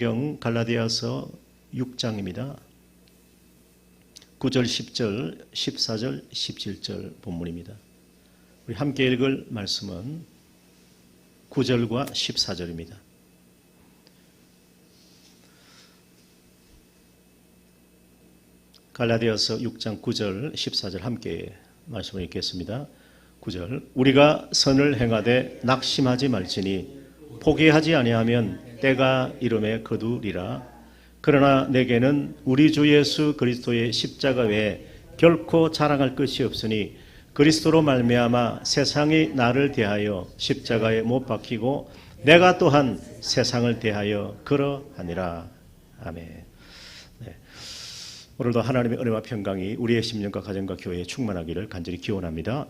갈라디아서 6장입니다. 9절, 10절, 14절, 17절 본문입니다. 우리 함께 읽을 말씀은 9절과 14절입니다. 갈라디아서 6장 9절, 14절 함께 말씀을 읽겠습니다. 9절 우리가 선을 행하되 낙심하지 말지니 포기하지 아니하면 때가 이름에 거두리라. 그러나 내게는 우리 주 예수 그리스도의 십자가 외에 결코 자랑할 것이 없으니 그리스도로 말미암아 세상이 나를 대하여 십자가에 못 박히고 내가 또한 세상을 대하여 그러하니라. 아멘. 네. 오늘도 하나님의 은혜와 평강이 우리의 심령과 가정과 교회에 충만하기를 간절히 기원합니다.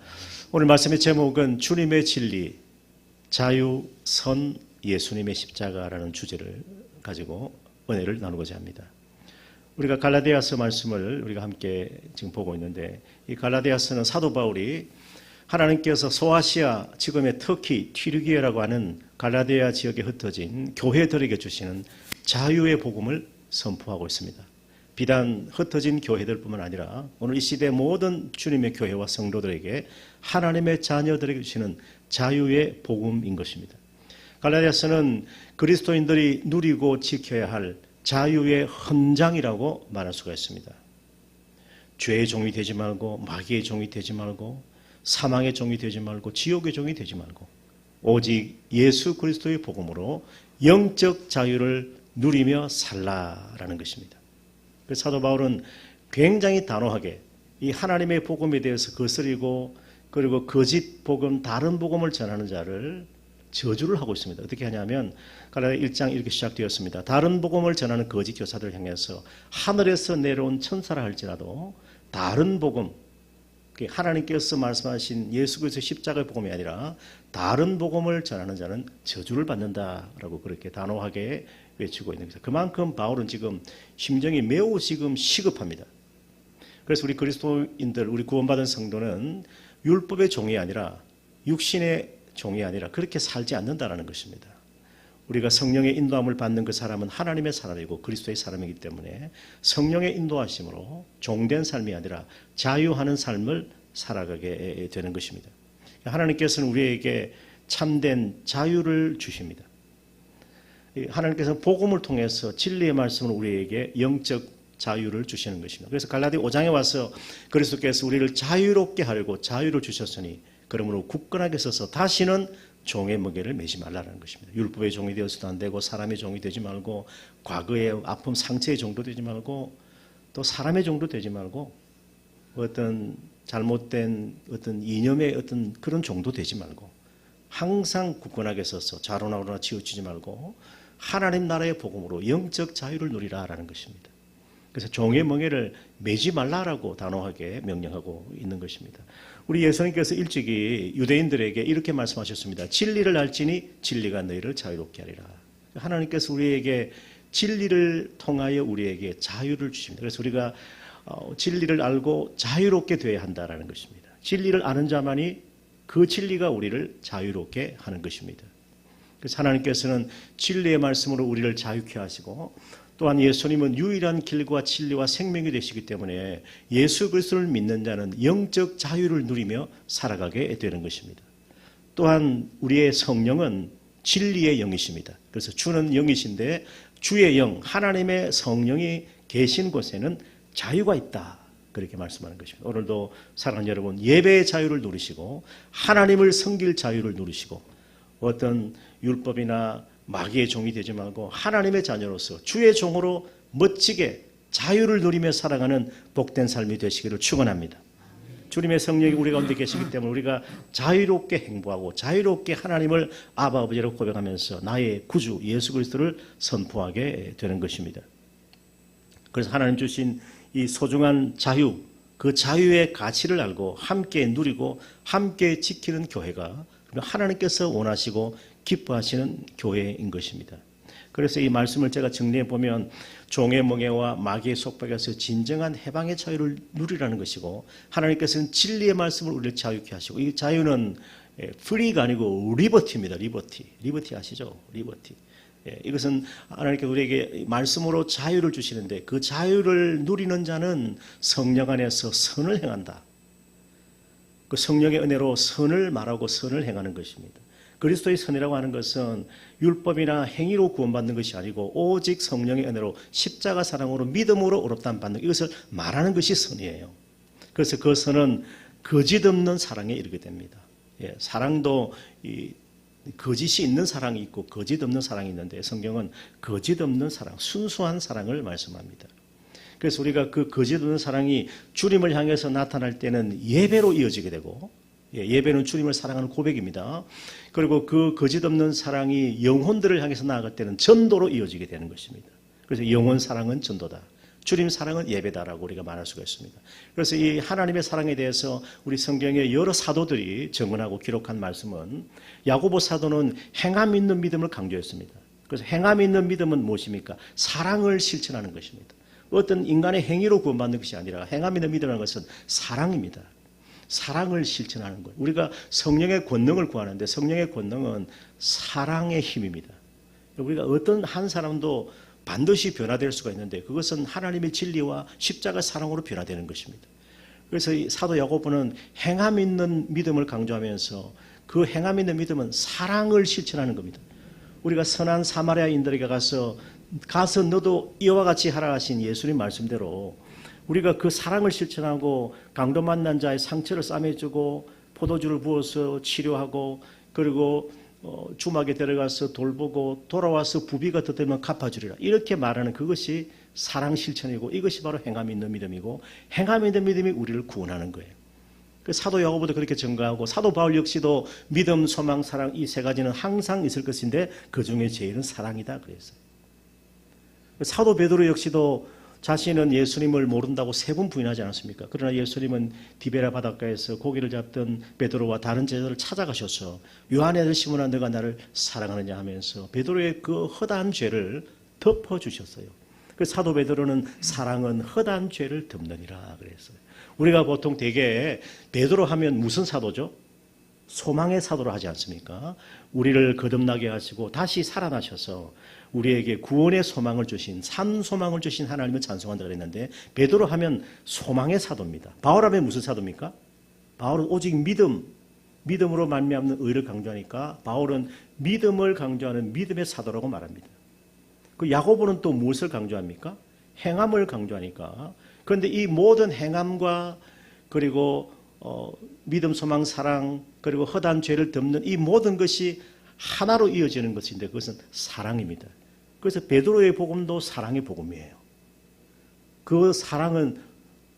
오늘 말씀의 제목은 주님의 진리, 자유, 선, 예수님의 십자가라는 주제를 가지고 은혜를 나누고자 합니다. 우리가 갈라디아서 말씀을 우리가 함께 지금 보고 있는데, 이 갈라디아서는 사도 바울이 하나님께서 소아시아, 지금의 터키, 튀르기예라고 하는 갈라디아 지역에 흩어진 교회들에게 주시는 자유의 복음을 선포하고 있습니다. 비단 흩어진 교회들뿐만 아니라 오늘 이 시대 모든 주님의 교회와 성도들에게 하나님의 자녀들에게 주시는 자유의 복음인 것입니다. 갈라디아서는 그리스도인들이 누리고 지켜야 할 자유의 헌장이라고 말할 수가 있습니다. 죄의 종이 되지 말고, 마귀의 종이 되지 말고, 사망의 종이 되지 말고, 지옥의 종이 되지 말고, 오직 예수 그리스도의 복음으로 영적 자유를 누리며 살라라는 것입니다. 그래서 사도 바울은 굉장히 단호하게 이 하나님의 복음에 대해서 거스리고, 그리고 거짓 복음, 다른 복음을 전하는 자를 저주를 하고 있습니다. 어떻게 하냐면 갈라디아 1장 이렇게 시작되었습니다. 다른 복음을 전하는 거짓 교사들을 향해서 하늘에서 내려온 천사라 할지라도 다른 복음, 하나님께서 말씀하신 예수 그리스도의 십자가의 복음이 아니라 다른 복음을 전하는 자는 저주를 받는다라고 그렇게 단호하게 외치고 있는 것입니다. 그만큼 바울은 지금 심정이 매우 지금 시급합니다. 그래서 우리 그리스도인들, 우리 구원받은 성도는 율법의 종이 아니라 육신의 종이 아니라 그렇게 살지 않는다라는 것입니다. 우리가 성령의 인도함을 받는 그 사람은 하나님의 사람이고 그리스도의 사람이기 때문에 성령의 인도하심으로 종된 삶이 아니라 자유하는 삶을 살아가게 되는 것입니다. 하나님께서는 우리에게 참된 자유를 주십니다. 하나님께서는 복음을 통해서 진리의 말씀을 우리에게 영적 자유를 주시는 것입니다. 그래서 갈라디아 5장에 와서 그리스도께서 우리를 자유롭게 하려고 자유를 주셨으니 그러므로 굳건하게 서서 다시는 종의 무게를 매지 말라는 것입니다. 율법의 종이 되어서도 안 되고 사람의 종이 되지 말고 과거의 아픔 상처의 종도 되지 말고 또 사람의 종도 되지 말고 어떤 잘못된 어떤 이념의 어떤 그런 종도 되지 말고 항상 굳건하게 서서 좌로나로나 치우치지 말고 하나님 나라의 복음으로 영적 자유를 누리라라는 것입니다. 그래서 종의 멍에를 매지 말라라고 단호하게 명령하고 있는 것입니다. 우리 예수님께서 일찍이 유대인들에게 이렇게 말씀하셨습니다. 진리를 알지니 진리가 너희를 자유롭게 하리라. 하나님께서 우리에게 진리를 통하여 우리에게 자유를 주십니다. 그래서 우리가 진리를 알고 자유롭게 되어야 한다는 것입니다. 진리를 아는 자만이 그 진리가 우리를 자유롭게 하는 것입니다. 그래서 하나님께서는 진리의 말씀으로 우리를 자유케 하시고 또한 예수님은 유일한 길과 진리와 생명이 되시기 때문에 예수 그리스도를 믿는 자는 영적 자유를 누리며 살아가게 되는 것입니다. 또한 우리의 성령은 진리의 영이십니다. 그래서 주는 영이신데 주의 영, 하나님의 성령이 계신 곳에는 자유가 있다. 그렇게 말씀하는 것입니다. 오늘도 사랑하는 여러분, 예배의 자유를 누리시고 하나님을 섬길 자유를 누리시고 어떤 율법이나 마귀의 종이 되지 말고 하나님의 자녀로서 주의 종으로 멋지게 자유를 누리며 살아가는 복된 삶이 되시기를 축원합니다. 주님의 성령이 우리 가운데 계시기 때문에 우리가 자유롭게 행보하고 자유롭게 하나님을 아바 아버지라고 고백하면서 나의 구주 예수 그리스도를 선포하게 되는 것입니다. 그래서 하나님 주신 이 소중한 자유, 그 자유의 가치를 알고 함께 누리고 함께 지키는 교회가 하나님께서 원하시고 기뻐하시는 교회인 것입니다. 그래서 이 말씀을 제가 정리해 보면 종의 멍에와 마귀의 속박에서 진정한 해방의 자유를 누리라는 것이고 하나님께서는 진리의 말씀을 우리를 자유케 하시고 이 자유는 프리가 아니고 리버티입니다. 리버티 아시죠? 리버티. 이것은 하나님께서 우리에게 말씀으로 자유를 주시는데 그 자유를 누리는 자는 성령 안에서 선을 행한다. 그 성령의 은혜로 선을 말하고 선을 행하는 것입니다. 그리스도의 선이라고 하는 것은 율법이나 행위로 구원받는 것이 아니고 오직 성령의 은혜로 십자가 사랑으로 믿음으로 의롭다함 받는 이것을 말하는 것이 선이에요. 그래서 그 선은 거짓 없는 사랑에 이르게 됩니다. 사랑도 거짓이 있는 사랑이 있고 거짓 없는 사랑이 있는데 성경은 거짓 없는 사랑, 순수한 사랑을 말씀합니다. 그래서 우리가 그 거짓 없는 사랑이 주님을 향해서 나타날 때는 예배로 이어지게 되고 예배는 주님을 사랑하는 고백입니다. 그리고 그 거짓 없는 사랑이 영혼들을 향해서 나아갈 때는 전도로 이어지게 되는 것입니다. 그래서 영혼 사랑은 전도다. 주님 사랑은 예배다라고 우리가 말할 수가 있습니다. 그래서 이 하나님의 사랑에 대해서 우리 성경의 여러 사도들이 증언하고 기록한 말씀은 야고보 사도는 행함 있는 믿음을 강조했습니다. 그래서 행함 있는 믿음은 무엇입니까? 사랑을 실천하는 것입니다. 어떤 인간의 행위로 구원받는 것이 아니라 행함 있는 믿음이라는 것은 사랑입니다. 사랑을 실천하는 것. 우리가 성령의 권능을 구하는데 성령의 권능은 사랑의 힘입니다. 우리가 어떤 한 사람도 반드시 변화될 수가 있는데 그것은 하나님의 진리와 십자가 사랑으로 변화되는 것입니다. 그래서 이 사도 야고보는 행함 있는 믿음을 강조하면서 그 행함 있는 믿음은 사랑을 실천하는 겁니다. 우리가 선한 사마리아인들에게 가서 너도 이와 같이 하라 하신 예수님 말씀대로 우리가 그 사랑을 실천하고 강도 만난 자의 상처를 싸매주고 포도주를 부어서 치료하고 그리고 주막에 데려가서 돌보고 돌아와서 부비가 더 되면 갚아주리라. 이렇게 말하는 그것이 사랑 실천이고 이것이 바로 행함 있는 믿음이고 행함 있는 믿음이 우리를 구원하는 거예요. 사도 야고보도 그렇게 증거하고 사도 바울 역시도 믿음, 소망, 사랑 이 세 가지는 항상 있을 것인데 그중에 제일은 사랑이다 그랬어요. 사도 베드로 역시도 자신은 예수님을 모른다고 3번 부인하지 않았습니까? 그러나 예수님은 디베라 바닷가에서 고기를 잡던 베드로와 다른 제자를 찾아가셔서 요한의 아들 시몬아 너가 나를 사랑하느냐 하면서 베드로의 그 허다한 죄를 덮어주셨어요. 그 사도 베드로는 사랑은 허다한 죄를 덮느니라 그랬어요. 우리가 보통 대개 베드로 하면 무슨 사도죠? 소망의 사도로 하지 않습니까? 우리를 거듭나게 하시고 다시 살아나셔서 우리에게 구원의 소망을 주신 산 소망을 주신 하나님을 찬송한다 그랬는데 베드로 하면 소망의 사도입니다. 바울 하면 무슨 사도입니까? 바울은 오직 믿음으로 말미암는 의를 강조하니까 바울은 믿음을 강조하는 믿음의 사도라고 말합니다. 그 야고보는 또 무엇을 강조합니까? 행함을 강조하니까. 그런데 이 모든 행함과 그리고 믿음, 소망, 사랑 그리고 허다한 죄를 덮는 이 모든 것이 하나로 이어지는 것인데 그것은 사랑입니다. 그래서 베드로의 복음도 사랑의 복음이에요. 그 사랑은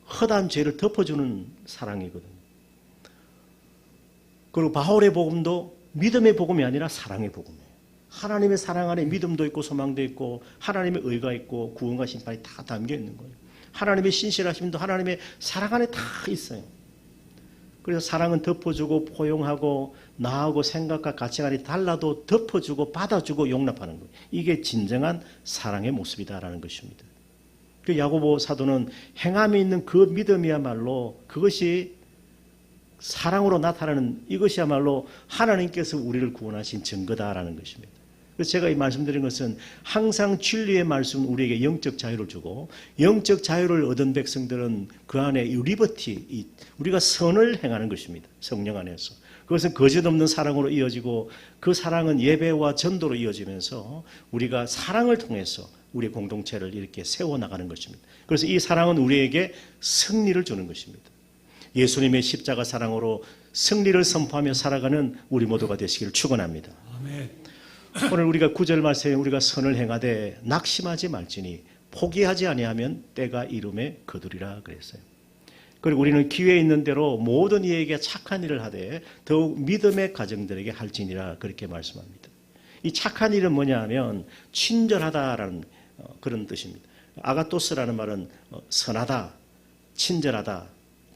허다한 죄를 덮어주는 사랑이거든요. 그리고 바울의 복음도 믿음의 복음이 아니라 사랑의 복음이에요. 하나님의 사랑 안에 믿음도 있고 소망도 있고 하나님의 의가 있고 구원과 심판이 다 담겨 있는 거예요. 하나님의 신실하심도 하나님의 사랑 안에 다 있어요. 그래서 사랑은 덮어주고 포용하고 나하고 생각과 가치관이 달라도 덮어주고 받아주고 용납하는 거예요. 이게 진정한 사랑의 모습이다라는 것입니다. 그 야고보 사도는 행함이 있는 그 믿음이야말로 그것이 사랑으로 나타나는 이것이야말로 하나님께서 우리를 구원하신 증거다라는 것입니다. 그래서 제가 이 말씀드린 것은 항상 진리의 말씀은 우리에게 영적 자유를 주고 영적 자유를 얻은 백성들은 그 안에 이 리버티, 우리가 선을 행하는 것입니다. 성령 안에서. 그것은 거짓 없는 사랑으로 이어지고 그 사랑은 예배와 전도로 이어지면서 우리가 사랑을 통해서 우리의 공동체를 이렇게 세워나가는 것입니다. 그래서 이 사랑은 우리에게 승리를 주는 것입니다. 예수님의 십자가 사랑으로 승리를 선포하며 살아가는 우리 모두가 되시기를 축원합니다. 아멘. 오늘 우리가 9절 말씀에 우리가 선을 행하되 낙심하지 말지니 포기하지 아니하면 때가 이름에 거두리라 그랬어요. 그리고 우리는 기회 있는 대로 모든 이에게 착한 일을 하되 더욱 믿음의 가정들에게 할지니라 그렇게 말씀합니다. 이 착한 일은 뭐냐 하면 친절하다라는 그런 뜻입니다. 아가토스라는 말은 선하다, 친절하다,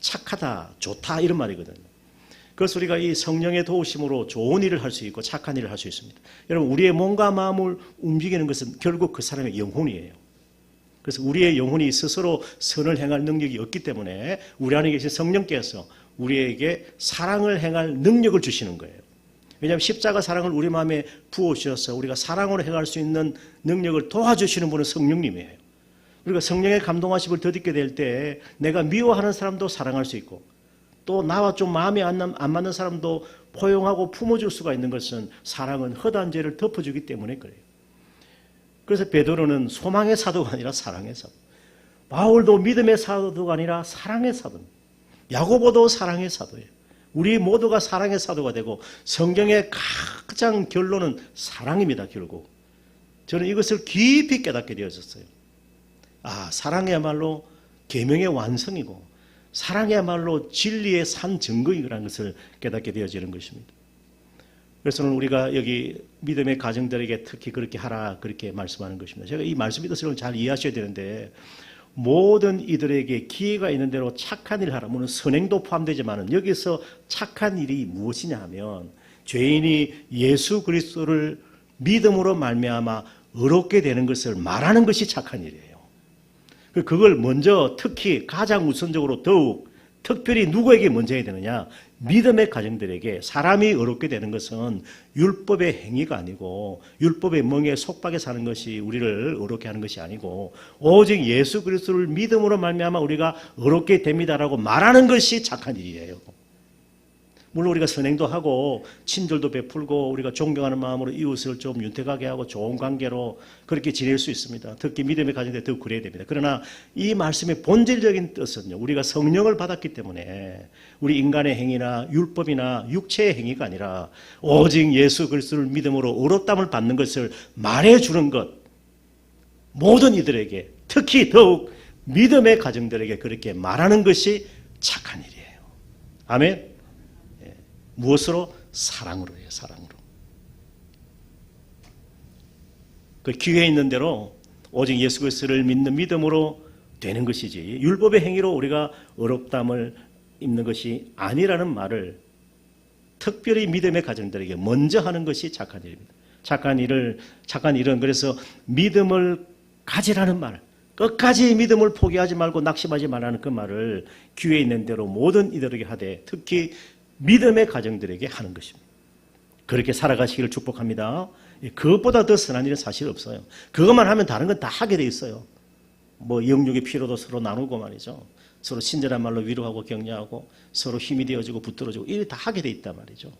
착하다, 좋다 이런 말이거든요. 그래서 우리가 이 성령의 도우심으로 좋은 일을 할 수 있고 착한 일을 할 수 있습니다. 여러분 우리의 몸과 마음을 움직이는 것은 결국 그 사람의 영혼이에요. 그래서 우리의 영혼이 스스로 선을 행할 능력이 없기 때문에 우리 안에 계신 성령께서 우리에게 사랑을 행할 능력을 주시는 거예요. 왜냐하면 십자가 사랑을 우리 마음에 부어주셔서 우리가 사랑으로 행할 수 있는 능력을 도와주시는 분은 성령님이에요. 우리가 성령의 감동하심을 덧입게 될 때 내가 미워하는 사람도 사랑할 수 있고 또 나와 좀 마음이 안 맞는 사람도 포용하고 품어줄 수가 있는 것은 사랑은 허다한 죄를 덮어주기 때문에 그래요. 그래서 베드로는 소망의 사도가 아니라 사랑의 사도, 바울도 믿음의 사도가 아니라 사랑의 사도, 야고보도 사랑의 사도예요. 우리 모두가 사랑의 사도가 되고 성경의 가장 결론은 사랑입니다. 결국 저는 이것을 깊이 깨닫게 되어졌어요. 사랑이야말로 계명의 완성이고 사랑이야말로 진리의 산 증거이라는 것을 깨닫게 되어지는 것입니다. 그래서 우리가 여기 믿음의 가정들에게 특히 그렇게 하라 그렇게 말씀하는 것입니다. 제가 이 말씀의 뜻을 잘 이해하셔야 되는데 모든 이들에게 기회가 있는 대로 착한 일을 하라. 물론 선행도 포함되지만 여기서 착한 일이 무엇이냐 하면 죄인이 예수 그리스도를 믿음으로 말미암아 의롭게 되는 것을 말하는 것이 착한 일이에요. 그걸 먼저 특히 가장 우선적으로 더욱 특별히 누구에게 먼저 해야 되느냐? 믿음의 가정들에게. 사람이 의롭게 되는 것은 율법의 행위가 아니고 율법의 멍에 속박에 사는 것이 우리를 의롭게 하는 것이 아니고 오직 예수 그리스도를 믿음으로 말미암아 우리가 의롭게 됩니다라고 말하는 것이 착한 일이에요. 물론 우리가 선행도 하고 친절도 베풀고 우리가 존경하는 마음으로 이웃을 좀 윤택하게 하고 좋은 관계로 그렇게 지낼 수 있습니다. 특히 믿음의 가정에 더 그래야 됩니다. 그러나 이 말씀의 본질적인 뜻은요, 우리가 성령을 받았기 때문에 우리 인간의 행위나 율법이나 육체의 행위가 아니라 오직 예수 그리스도를 믿음으로 의롭다함을 받는 것을 말해주는 것, 모든 이들에게 특히 더욱 믿음의 가정들에게 그렇게 말하는 것이 착한 일이에요. 아멘. 무엇으로? 사랑으로 해요. 사랑으로. 그 기회에 있는 대로 오직 예수 그리스도를 믿는 믿음으로 되는 것이지 율법의 행위로 우리가 의롭다함을 입는 것이 아니라는 말을 특별히 믿음의 가정들에게 먼저 하는 것이 착한 일입니다. 착한 일은 그래서 믿음을 가지라는 말, 끝까지 믿음을 포기하지 말고 낙심하지 말라는 그 말을 기회에 있는 대로 모든 이들에게 하되 특히 믿음의 가정들에게 하는 것입니다. 그렇게 살아가시기를 축복합니다. 그것보다 더 선한 일은 사실 없어요. 그것만 하면 다른 건 다 하게 돼 있어요. 영육의 피로도 서로 나누고 말이죠. 서로 친절한 말로 위로하고 격려하고 서로 힘이 되어지고 붙들어주고 이게 다 하게 돼 있단 말이죠.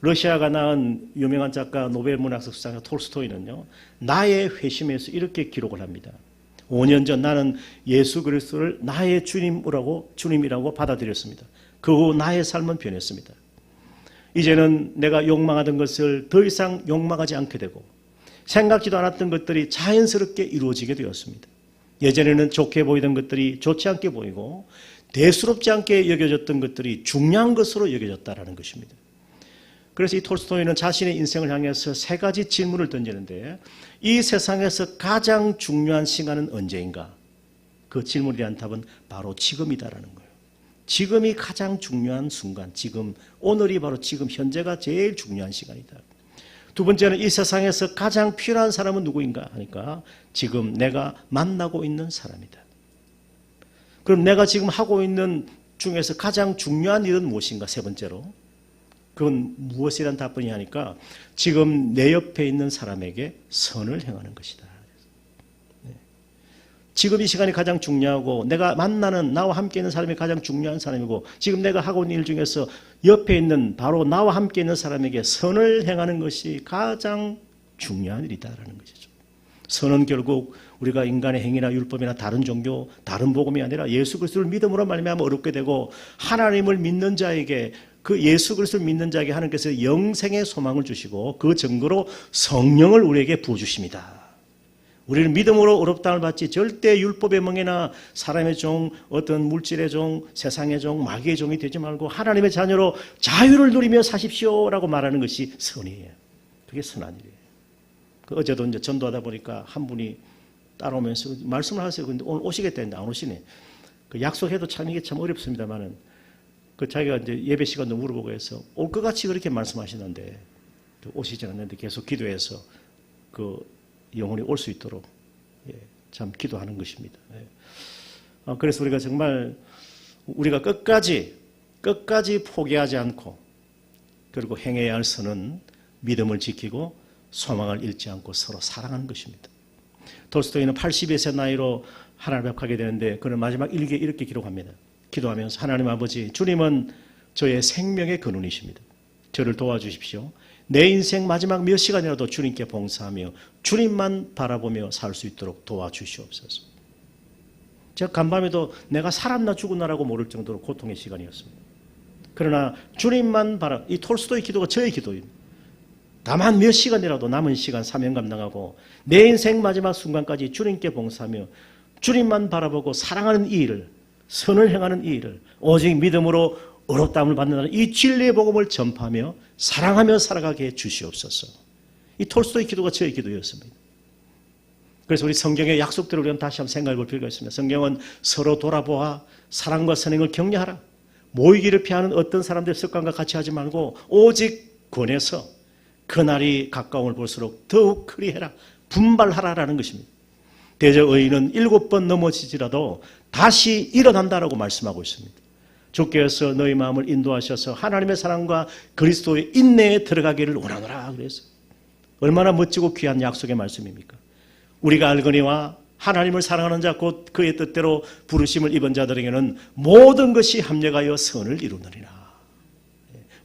러시아가 낳은 유명한 작가 노벨 문학상 수상자 톨스토이는요. 나의 회심에서 이렇게 기록을 합니다. 5년 전 나는 예수 그리스도를 나의 주님이라고 받아들였습니다. 그 후 나의 삶은 변했습니다. 이제는 내가 욕망하던 것을 더 이상 욕망하지 않게 되고 생각지도 않았던 것들이 자연스럽게 이루어지게 되었습니다. 예전에는 좋게 보이던 것들이 좋지 않게 보이고 대수롭지 않게 여겨졌던 것들이 중요한 것으로 여겨졌다는 것입니다. 그래서 이 톨스토이는 자신의 인생을 향해서 세 가지 질문을 던지는데 이 세상에서 가장 중요한 시간은 언제인가? 그 질문에 대한 답은 바로 지금이다라는 거예요. 지금이 가장 중요한 순간, 지금, 오늘이 바로 지금 현재가 제일 중요한 시간이다. 두 번째는 이 세상에서 가장 필요한 사람은 누구인가 하니까 지금 내가 만나고 있는 사람이다. 그럼 내가 지금 하고 있는 중에서 가장 중요한 일은 무엇인가? 세 번째로. 그건 무엇이란 답변이 하니까 지금 내 옆에 있는 사람에게 선을 행하는 것이다. 지금 이 시간이 가장 중요하고 내가 만나는 나와 함께 있는 사람이 가장 중요한 사람이고 지금 내가 하고 있는 일 중에서 옆에 있는 바로 나와 함께 있는 사람에게 선을 행하는 것이 가장 중요한 일이다라는 것이죠. 선은 결국 우리가 인간의 행위나 율법이나 다른 종교, 다른 복음이 아니라 예수 그리스도를 믿음으로 말미암아 어렵게 되고 하나님을 믿는 자에게 그 예수 그리스도를 믿는 자에게 하나님께서 영생의 소망을 주시고 그 증거로 성령을 우리에게 부어주십니다. 우리는 믿음으로 의롭다함을 받지 절대 율법의 멍에나 사람의 종, 어떤 물질의 종, 세상의 종, 마귀의 종이 되지 말고 하나님의 자녀로 자유를 누리며 사십시오라고 말하는 것이 선이에요. 그게 선한 일이에요. 어제도 이제 전도하다 보니까 한 분이 따라오면서 말씀을 하세요. 근데 오늘 오시겠다 했는데 안 오시네. 그 약속해도 참 이게 참 어렵습니다만은 그 자기가 이제 예배 시간도 물어보고 해서 올 것 같이 그렇게 말씀하시는데 오시지 않는데 계속 기도해서 그 영혼이 올 수 있도록 참 기도하는 것입니다. 그래서 우리가 정말 우리가 끝까지 포기하지 않고 그리고 행해야 할 선은 믿음을 지키고 소망을 잃지 않고 서로 사랑하는 것입니다. 톨스토이는 82세 나이로 하나님 앞에 가게 되는데 그는 마지막 일기에 이렇게 기록합니다. 기도하면서 하나님 아버지, 주님은 저의 생명의 근원이십니다. 저를 도와주십시오. 내 인생 마지막 몇 시간이라도 주님께 봉사하며 주님만 바라보며 살 수 있도록 도와주시옵소서. 제가 간밤에도 내가 살았나 죽었나라고 모를 정도로 고통의 시간이었습니다. 그러나 주님만 이 톨스토이 기도가 저의 기도입니다. 다만 몇 시간이라도 남은 시간 사명 감당하고 내 인생 마지막 순간까지 주님께 봉사하며 주님만 바라보고 사랑하는 이 일을, 선을 행하는 이 일을, 오직 믿음으로 의롭다함을 받는다는 이 진리의 복음을 전파하며 사랑하며 살아가게 해 주시옵소서. 이 톨스토이 기도가 저의 기도였습니다. 그래서 우리 성경의 약속대로 우리는 다시 한번 생각해 볼 필요가 있습니다. 성경은 서로 돌아보아 사랑과 선행을 격려하라. 모이기를 피하는 어떤 사람들의 습관과 같이 하지 말고 오직 권해서 그날이 가까움을 볼수록 더욱 그리해라. 분발하라라는 것입니다. 대저 의인은 7번 넘어지더라도 다시 일어난다라고 말씀하고 있습니다. 주께서 너희 마음을 인도하셔서 하나님의 사랑과 그리스도의 인내에 들어가기를 원하노라 그래서 얼마나 멋지고 귀한 약속의 말씀입니까? 우리가 알거니와 하나님을 사랑하는 자 곧 그의 뜻대로 부르심을 입은 자들에게는 모든 것이 합력하여 선을 이루느니라.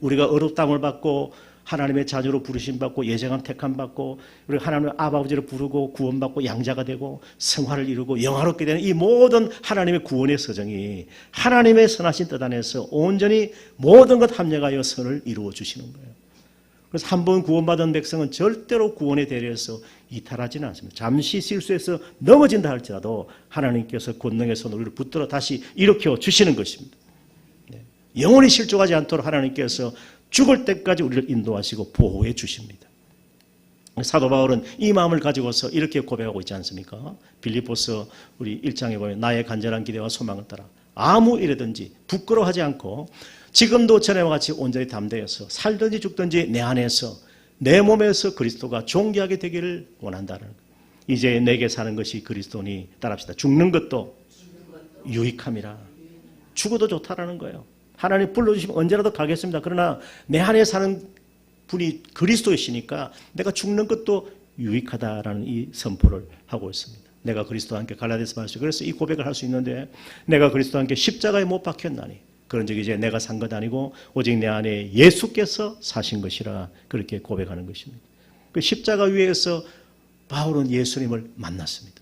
우리가 의롭다함을 받고 하나님의 자녀로 부르심 받고 예정함 택함 받고 우리가 하나님의 아버지로 부르고 구원받고 양자가 되고 성화를 이루고 영화롭게 되는 이 모든 하나님의 구원의 서정이 하나님의 선하신 뜻 안에서 온전히 모든 것 합력하여 선을 이루어 주시는 거예요. 그래서 한 번 구원받은 백성은 절대로 구원에 대해서 이탈하지는 않습니다. 잠시 실수해서 넘어진다 할지라도 하나님께서 권능의 손으로 우리를 붙들어 다시 일으켜 주시는 것입니다. 영원히 실족하지 않도록 하나님께서 죽을 때까지 우리를 인도하시고 보호해 주십니다. 사도 바울은 이 마음을 가지고서 이렇게 고백하고 있지 않습니까? 빌립보서 우리 1장에 보면 나의 간절한 기대와 소망을 따라 아무 일이든지 부끄러워하지 않고 지금도 전에와 같이 온전히 담대해서 살든지 죽든지 내 안에서 내 몸에서 그리스도가 존귀하게 되기를 원한다는 거예요. 이제 내게 사는 것이 그리스도니 따라합시다. 죽는 것도 유익함이라. 죽어도 좋다라는 거예요. 하나님 불러주시면 언제라도 가겠습니다. 그러나 내 안에 사는 분이 그리스도이시니까 내가 죽는 것도 유익하다라는 이 선포를 하고 있습니다. 내가 그리스도와 함께 갈라디아서 말씀. 그래서 이 고백을 할 수 있는데 내가 그리스도와 함께 십자가에 못 박혔나니 그런 적이 이제 내가 산 것 아니고 오직 내 안에 예수께서 사신 것이라 그렇게 고백하는 것입니다. 그 십자가 위에서 바울은 예수님을 만났습니다.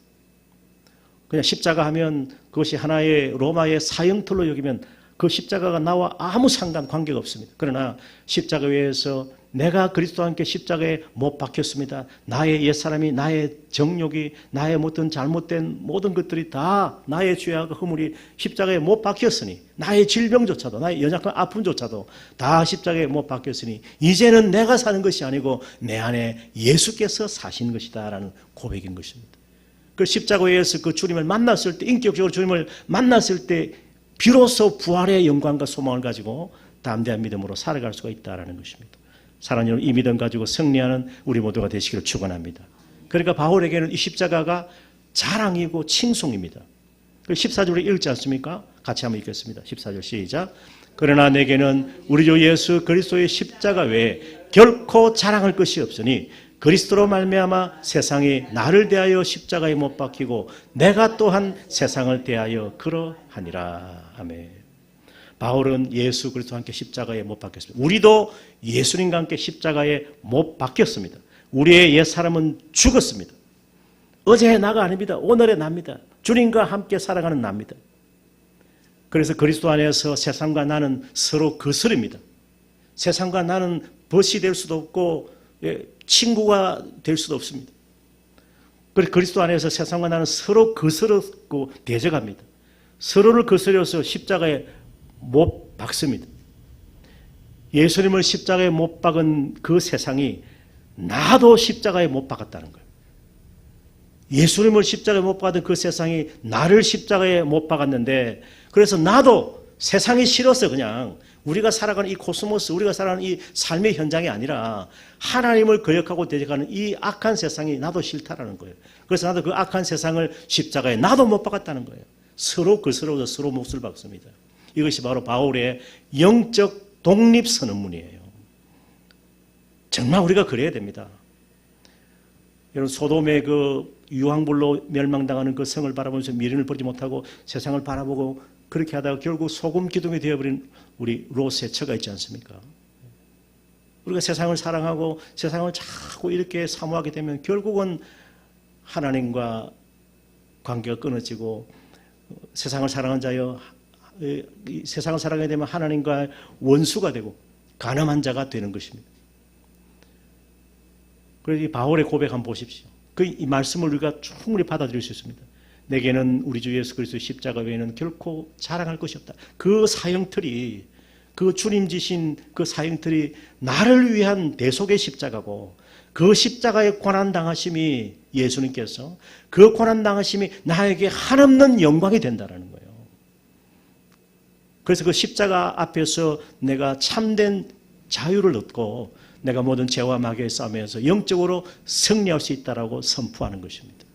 그냥 십자가 하면 그것이 하나의 로마의 사형틀로 여기면 그 십자가가 나와 아무 관계가 없습니다. 그러나 십자가 위에서 내가 그리스도와 함께 십자가에 못 박혔습니다. 나의 옛사람이, 나의 정욕이, 나의 모든 잘못된 모든 것들이 다 나의 죄악과 허물이 십자가에 못 박혔으니 나의 질병조차도 나의 연약한 아픔조차도 다 십자가에 못 박혔으니 이제는 내가 사는 것이 아니고 내 안에 예수께서 사신 것이다 라는 고백인 것입니다. 그 십자가에서 그 주님을 만났을 때 인격적으로 주님을 만났을 때 비로소 부활의 영광과 소망을 가지고 담대한 믿음으로 살아갈 수가 있다는 것입니다. 사랑하는 여러분, 이 믿음 가지고 승리하는 우리 모두가 되시기를 축원합니다. 그러니까 바울에게는 이 십자가가 자랑이고 칭송입니다. 14절에 읽지 않습니까? 같이 한번 읽겠습니다. 14절 시작. 그러나 내게는 우리 주 예수 그리스도의 십자가 외에 결코 자랑할 것이 없으니 그리스도로 말미암아 세상이 나를 대하여 십자가에 못 박히고 내가 또한 세상을 대하여 그러하니라. 아멘. 바울은 예수 그리스도와 함께 십자가에 못 박혔습니다. 우리도 예수님과 함께 십자가에 못 박혔습니다. 우리의 옛사람은 죽었습니다. 어제의 나가 아닙니다. 오늘의 나입니다. 주님과 함께 살아가는 나입니다. 그래서 그리스도 안에서 세상과 나는 서로 거스릅니다. 세상과 나는 벗이 될 수도 없고 친구가 될 수도 없습니다. 그래서 그리스도 안에서 세상과 나는 서로 거스르고 대적합니다. 서로를 거스려서 십자가에 못 박습니다. 예수님을 십자가에 못 박은 그 세상이 나도 십자가에 못 박았다는 거예요. 예수님을 십자가에 못 박은 그 세상이 나를 십자가에 못 박았는데 그래서 나도 세상이 싫어서 그냥 우리가 살아가는 이 코스모스, 우리가 살아가는 이 삶의 현장이 아니라 하나님을 거역하고 대적하는 이 악한 세상이 나도 싫다라는 거예요. 그래서 나도 그 악한 세상을 십자가에 나도 못 박았다는 거예요. 서로 거스러워서 서로 몫을 박습니다. 이것이 바로 바울의 영적 독립선언문이에요. 정말 우리가 그래야 됩니다. 여러분, 소돔의 그 유황불로 멸망당하는 그 성을 바라보면서 미련을 버리지 못하고 세상을 바라보고 그렇게 하다가 결국 소금 기둥이 되어버린 우리 롯의 처가 있지 않습니까? 우리가 세상을 사랑하고 세상을 자꾸 이렇게 사모하게 되면 결국은 하나님과 관계가 끊어지고 세상을 사랑한 자여 세상을 사랑하게 되면 하나님과 원수가 되고 가늠한 자가 되는 것입니다. 그래서 이 바울의 고백 한번 보십시오. 이 말씀을 우리가 충분히 받아들일 수 있습니다. 내게는 우리 주 예수 그리스도의 십자가 외에는 결코 자랑할 것이 없다. 그 사형틀이, 그 주님 지신 그 사형틀이 나를 위한 대속의 십자가고, 그 십자가의 고난당하심이 예수님께서 그 고난당하심이 나에게 한없는 영광이 된다는 거예요. 그래서 그 십자가 앞에서 내가 참된 자유를 얻고 내가 모든 죄와 마귀의 싸움에서 영적으로 승리할 수 있다라고 선포하는 것입니다.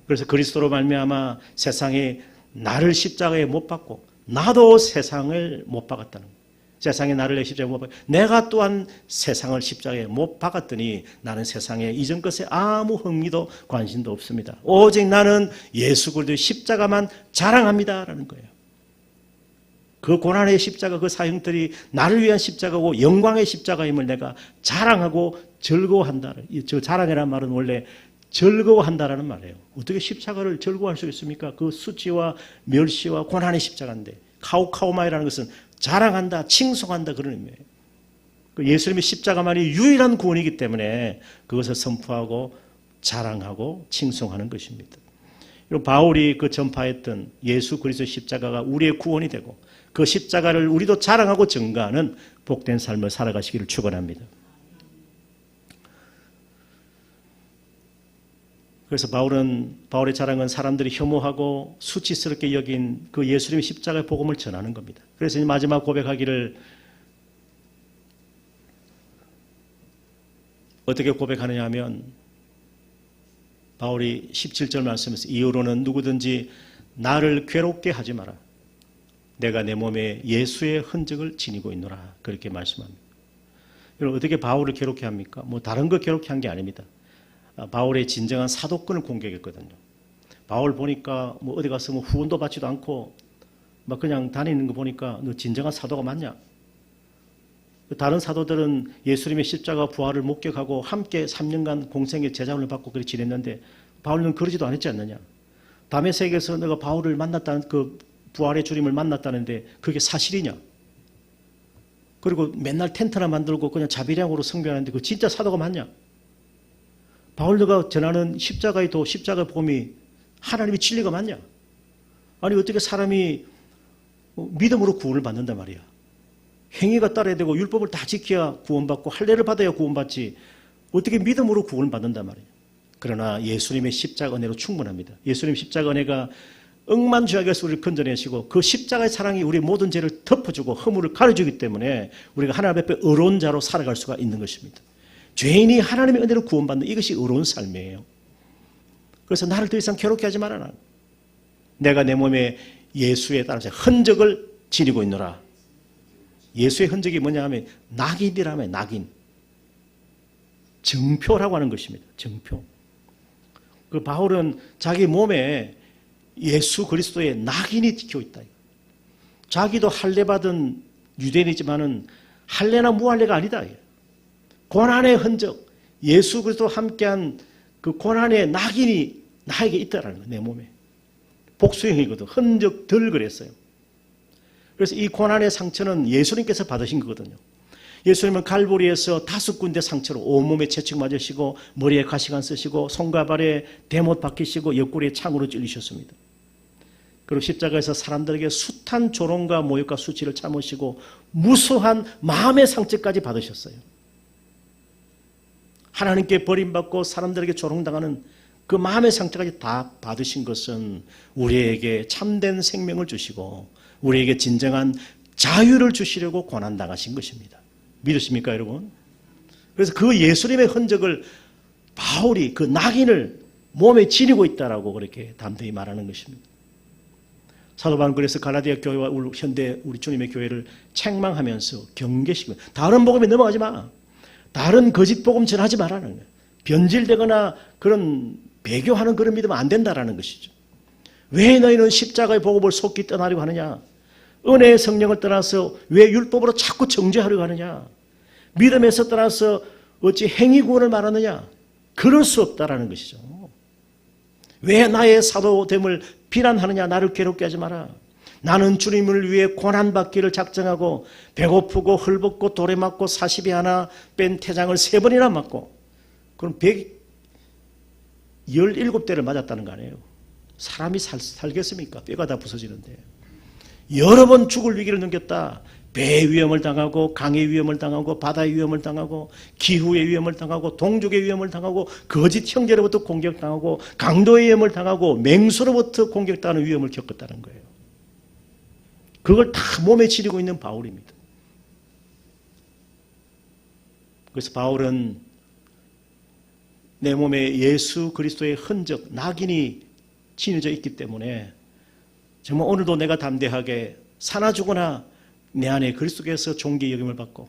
그래서 그리스도로 말미암아 세상이 나를 십자가에 못 박고 나도 세상을 못 박았다는 거예요. 세상에 나를 십자가에 못 박고 내가 또한 세상을 십자가에 못 박았더니 나는 세상에 이전 것에 아무 흥미도 관심도 없습니다. 오직 나는 예수 그리스도의 십자가만 자랑합니다라는 거예요. 그 고난의 십자가, 그 사형들이 나를 위한 십자가고 영광의 십자가임을 내가 자랑하고 즐거워한다. 저 자랑이라는 말은 원래 즐거워한다라는 말이에요. 어떻게 십자가를 즐거워할 수 있습니까? 그 수치와 멸시와 고난의 십자가인데, 카우카우마이라는 것은 자랑한다, 칭송한다 그런 의미예요. 그 예수님의 십자가만이 유일한 구원이기 때문에 그것을 선포하고 자랑하고 칭송하는 것입니다. 바울이 그 전파했던 예수 그리스도의 십자가가 우리의 구원이 되고 그 십자가를 우리도 자랑하고 증거하는 복된 삶을 살아가시기를 축원합니다. 그래서 바울의 자랑은 사람들이 혐오하고 수치스럽게 여긴 그 예수님의 십자가의 복음을 전하는 겁니다. 그래서 마지막 고백하기를 어떻게 고백하느냐 하면 바울이 17절 말씀에서 이후로는 누구든지 나를 괴롭게 하지 마라. 내가 내 몸에 예수의 흔적을 지니고 있노라. 그렇게 말씀합니다. 여러분, 어떻게 바울을 괴롭게 합니까? 뭐 다른 거 괴롭게 한 게 아닙니다. 바울의 진정한 사도권을 공격했거든요. 바울 보니까 뭐 어디 가서 뭐 후원도 받지도 않고 막 그냥 다니는 거 보니까 너 진정한 사도가 맞냐? 다른 사도들은 예수님의 십자가 부활을 목격하고 함께 3년간 공생의 제자훈을 받고 그렇게 지냈는데 바울은 그러지도 않았지 않느냐? 다메섹에서 내가 바울을 만났다는 그 부활의 주님을 만났다는데 그게 사실이냐? 그리고 맨날 텐트나 만들고 그냥 자비량으로 성교하는데 그 진짜 사도가 맞냐? 바울가 전하는 십자가의 도, 십자가의 복음이 하나님의 진리가 맞냐? 아니 어떻게 사람이 믿음으로 구원을 받는단 말이야. 행위가 따라야 되고 율법을 다 지켜야 구원받고 할례를 받아야 구원받지 어떻게 믿음으로 구원을 받는단 말이야. 그러나 예수님의 십자가 은혜로 충분합니다. 예수님 십자가 은혜가 억만 죄악에서 우리를 건져내시고 그 십자가의 사랑이 우리 모든 죄를 덮어주고 허물을 가려주기 때문에 우리가 하나님 앞에 의로운 자로 살아갈 수가 있는 것입니다. 죄인이 하나님의 은혜로 구원받는 이것이 의로운 삶이에요. 그래서 나를 더 이상 괴롭게 하지 말아라. 내가 내 몸에 예수에 따라서 흔적을 지니고 있노라. 예수의 흔적이 뭐냐 하면 낙인이라면 낙인. 증표라고 하는 것입니다. 증표. 그 바울은 자기 몸에 예수 그리스도의 낙인이 찍혀 있다. 자기도 할례받은 유대인이지만은 할례나 무할례가 아니다. 고난의 흔적, 예수 그리스도와 함께한 그 고난의 낙인이 나에게 있다라는 거예요. 내 몸에. 복수형이거든. 흔적들 그랬어요. 그래서 이 고난의 상처는 예수님께서 받으신 거거든요. 예수님은 갈보리에서 5군데 상처로 온몸에 채찍 맞으시고 머리에 가시관 쓰시고 손과 발에 대못 박히시고 옆구리에 창으로 찔리셨습니다. 그리고 십자가에서 사람들에게 숱한 조롱과 모욕과 수치를 참으시고 무수한 마음의 상처까지 받으셨어요. 하나님께 버림받고 사람들에게 조롱당하는 그 마음의 상처까지 다 받으신 것은 우리에게 참된 생명을 주시고 우리에게 진정한 자유를 주시려고 고난당하신 것입니다. 믿으십니까 여러분? 그래서 그 예수님의 흔적을 바울이 그 낙인을 몸에 지니고 있다라고 그렇게 담대히 말하는 것입니다. 사도 바울은 그래서 갈라디아 교회와 현대 우리 주님의 교회를 책망하면서 경계시키고 다른 복음에 넘어가지 마. 다른 거짓 복음 전하지 말라는 거예요. 변질되거나 그런 배교하는 그런 믿으면 안 된다라는 것이죠. 왜 너희는 십자가의 복음을 속기 떠나려고 하느냐? 은혜의 성령을 떠나서 왜 율법으로 자꾸 정죄하려고 하느냐? 믿음에서 떠나서 어찌 행위 구원을 말하느냐? 그럴 수 없다라는 것이죠. 왜 나의 사도됨을 비난하느냐? 나를 괴롭게 하지 마라. 나는 주님을 위해 고난받기를 작정하고 배고프고 헐벗고 돌에 맞고 40이 하나 뺀 태장을 3번이나 맞고 그럼 117대를 맞았다는 거 아니에요. 사람이 살겠습니까? 뼈가 다 부서지는데. 여러 번 죽을 위기를 넘겼다. 배의 위험을 당하고 강의 위험을 당하고 바다의 위험을 당하고 기후의 위험을 당하고 동족의 위험을 당하고 거짓 형제로부터 공격당하고 강도의 위험을 당하고 맹수로부터 공격당하는 위험을 겪었다는 거예요. 그걸 다 몸에 지니고 있는 바울입니다. 그래서 바울은 내 몸에 예수 그리스도의 흔적, 낙인이 지녀져 있기 때문에 정말 오늘도 내가 담대하게 사나 죽으나 내 안에 그리스도께서 존귀의 여김을 받고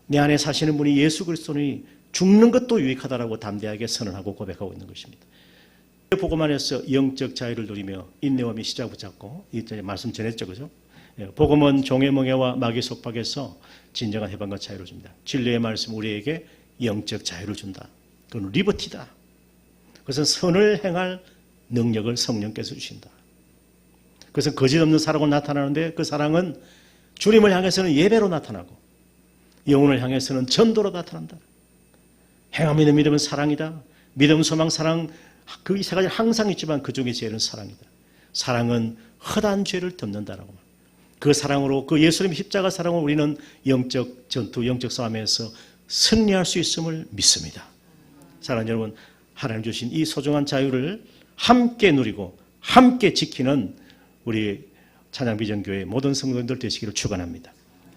내 안에 사시는 분이 예수 그리스도니 죽는 것도 유익하다라고 담대하게 선언하고 고백하고 있는 것입니다. 복음 안에서 영적 자유를 누리며 인내와 시작 붙잡고 이전에 말씀 전했죠, 그죠? 복음은 종의 멍에와 마귀 속박에서 진정한 해방과 자유를 줍니다. 진리의 말씀 우리에게 영적 자유를 준다. 그건 리버티다. 그것은 선을 행할 능력을 성령께서 주신다. 그것은 거짓 없는 사랑으로 나타나는데 그 사랑은 주님을 향해서는 예배로 나타나고 영혼을 향해서는 전도로 나타난다. 행함 있는 믿음은 사랑이다. 믿음, 소망, 사랑 그 세 가지는 항상 있지만 그 중에 제일은 사랑이다. 사랑은 허다한 죄를 덮는다라고 말합니다. 그 사랑으로 그 예수님의 십자가 사랑으로 우리는 영적 전투, 영적 싸움에서 승리할 수 있음을 믿습니다. 사랑하는 여러분, 하나님 주신 이 소중한 자유를 함께 누리고 함께 지키는 우리 찬양비전교회 모든 성도님들 되시기를 축원합니다.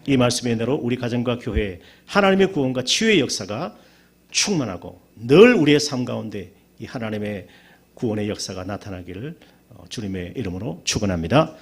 이 말씀의 은혜로 우리 가정과 교회에 하나님의 구원과 치유의 역사가 충만하고 늘 우리의 삶 가운데 이 하나님의 구원의 역사가 나타나기를 주님의 이름으로 축원합니다.